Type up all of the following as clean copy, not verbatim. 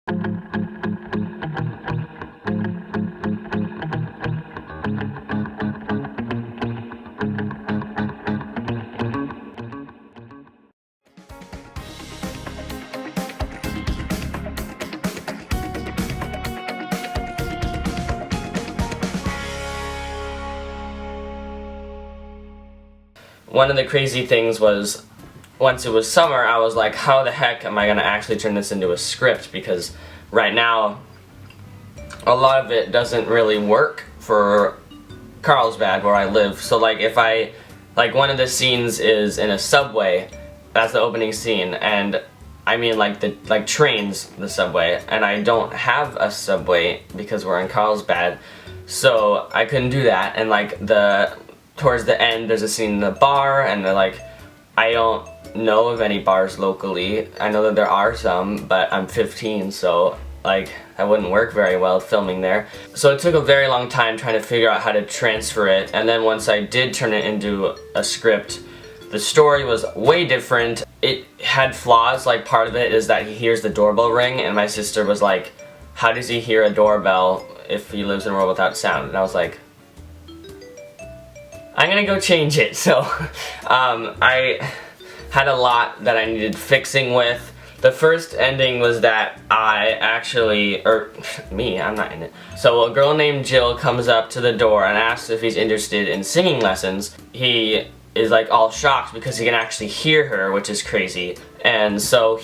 One of the crazy things was, once it was summer, I was like, how the heck am I going to actually turn this into a script? Because right now, a lot of it doesn't really work for Carlsbad, where I live. So like if like one of the scenes is in a subway, that's the opening scene, and I mean like trains, the subway, and I don't have a subway because we're in Carlsbad, so I couldn't do that. And like towards the end, there's a scene in the bar, and they're like, I don't know of any bars locally. I know that there are some, but I'm 15, so like that wouldn't work very well filming there. So it took a very long time trying to figure out how to transfer it, and then once I did turn it into a script, the story was way different. It had flaws. Like part of it is that he hears the doorbell ring, and my sister was like, how does he hear a doorbell if he lives in a world without sound? And I was like, I'm gonna go change it. So I had a lot that I needed fixing with. The first ending was that I'm not in it. So a girl named Jill comes up to the door and asks if he's interested in singing lessons. He is like all shocked because he can actually hear her, which is crazy. And so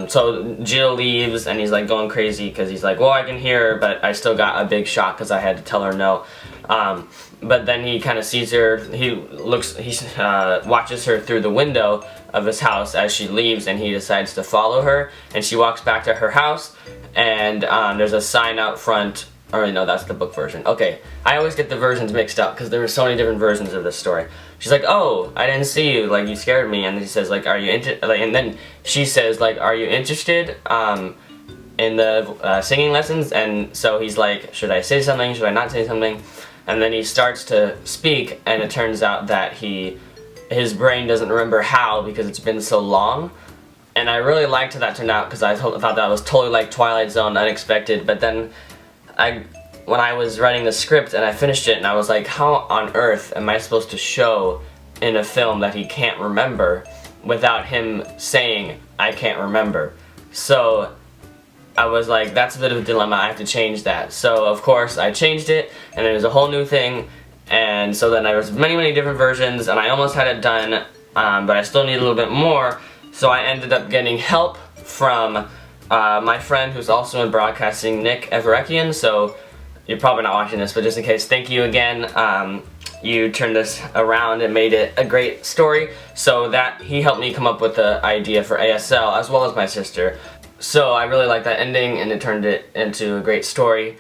so Jill leaves, and he's like going crazy because he's like, well, I can hear her, but I still got a big shock because I had to tell her no. But then he kind of sees her, he watches her through the window of his house as she leaves, and he decides to follow her, and she walks back to her house, and there's a sign out front. Or no, that's the book version. Okay, I always get the versions mixed up because there were so many different versions of this story. She's like, oh, I didn't see you, like you scared me, and he says like, are you and then she says like, are you interested in the singing lessons? And so he's like, should I say something, should I not say something? And then he starts to speak, and it turns out that his brain doesn't remember how because it's been so long. And I really liked how that turned out because I thought that was totally like Twilight Zone, unexpected. But then when I was writing the script and I finished it, and I was like, how on earth am I supposed to show in a film that he can't remember without him saying, I can't remember? So I was like, that's a bit of a dilemma, I have to change that. So of course I changed it, and it was a whole new thing, and so then there was many different versions, and I almost had it done, but I still need a little bit more, so I ended up getting help from my friend who's also in broadcasting, Nick Everekian. So you're probably not watching this, but just in case, thank you again. You turned this around and made it a great story, so that he helped me come up with the idea for ASL, as well as my sister. So I really liked that ending, and it turned it into a great story.